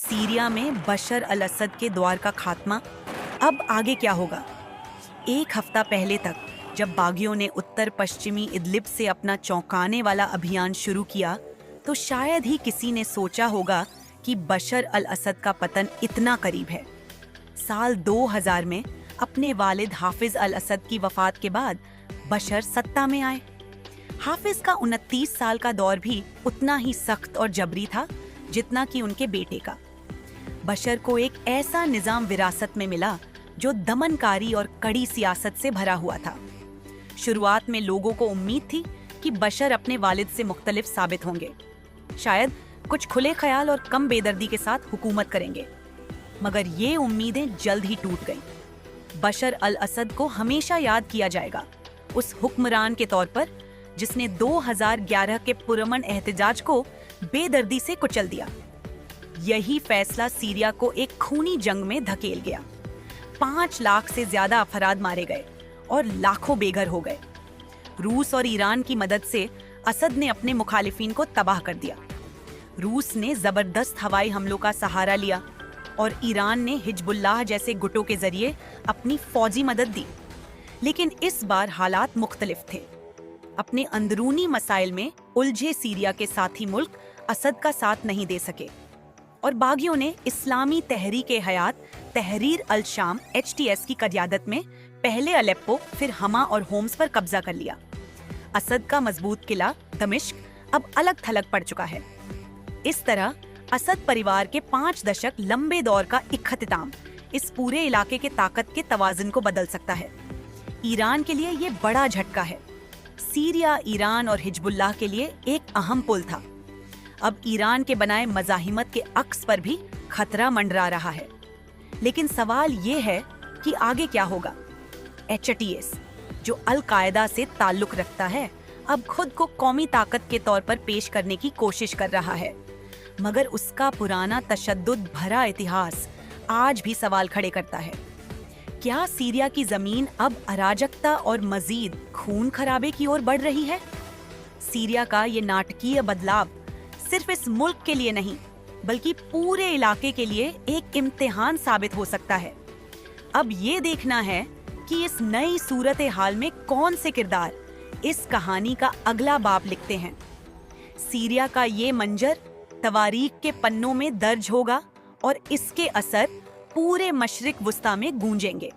Syria में बशर अल असद के द्वार का खात्मा। अब आगे क्या होगा? एक हफ्ता पहले तक जब बागियों ने उत्तर पश्चिमी इदलिब से अपना चौंकाने वाला अभियान शुरू किया, तो शायद ही किसी ने सोचा होगा कि बशर अल असद का पतन इतना करीब है। साल 2000 में अपने वालिद हाफिज अल असद की वफात के बाद बशर सत्ता में आए। हाफिज का 29 साल का दौर भी उतना ही सख्त और जबरी था जितना कि उनके बेटे का। बशर को एक ऐसा निजाम विरासत में मिला जो दमनकारी और कड़ी सियासत से भरा हुआ था। शुरुआत में लोगों को उम्मीद थी कि बशर अपने वालिद से मुख्तलिफ साबित होंगे, शायद कुछ खुले ख्याल और कम बेदर्दी के साथ हुकूमत करेंगे। मगर ये उम्मीदें जल्द ही टूट गईं। बशर अल असद को हमेशा याद किया जाएगा उस हुक्मरान के तौर पर जिसने 2011 के पुरअमन एहतजाज को बेदर्दी से कुचल दिया। यही फैसला सीरिया को एक खूनी जंग में धकेल गया। 5 लाख से ज्यादा अफराद मारे गए और लाखों बेघर हो गए। रूस और ईरान की मदद से असद ने अपने मुखालिफिन को तबाह कर दिया। रूस ने जबरदस्त हवाई हमलों का सहारा लिया और ईरान ने हिजबुल्लाह जैसे गुटों के जरिए अपनी फौजी मदद दी। लेकिन इस बार हालात मुख्तलिफ थे। अपने अंदरूनी मसाइल में उलझे सीरिया के साथी मुल्क असद का साथ नहीं दे सके और बागियों ने इस्लामी तहरीक हयात तहरीर अल शाम HTS की क़यादत में पहले अलेप्पो फिर हमा और होम्स पर कब्जा कर लिया। असद का मजबूत किला दमिश्क अब अलग थलग पड़ चुका है। इस तरह असद परिवार के 5 दशक लंबे दौर का इख्तिताम इस पूरे इलाके के ताकत के तवाज़ुन को बदल सकता है। ईरान के लिए ये बड़ा झटका है। सीरिया, ईरान और हिजबुल्लाह के लिए एक अहम पुल था। अब ईरान के बनाए मज़ाहिमत के अक्स पर भी खतरा मंडरा रहा है। लेकिन सवाल ये है कि आगे क्या होगा? HTS, जो अल कायदा से ताल्लुक रखता है, अब खुद को कौमी ताकत के तौर पर पेश करने की कोशिश कर रहा है। मगर उसका पुराना तशद्दुद भरा इतिहास आज भी सवाल खड़े करता है। क्या सीरिया की जमीन अब अराजकता और मजीद खून खराबे की ओर बढ़ रही है? सीरिया का ये नाटकीय बदलाव सिर्फ इस मुल्क के लिए नहीं बल्कि पूरे इलाके के लिए एक इम्तिहान साबित हो सकता है। अब ये देखना है कि इस नई सूरत हाल में कौन से किरदार इस कहानी का अगला बाब लिखते हैं। सीरिया का ये मंजर तवारीख के पन्नों में दर्ज होगा और इसके असर पूरे मशरिक वुस्ता में गूंजेंगे।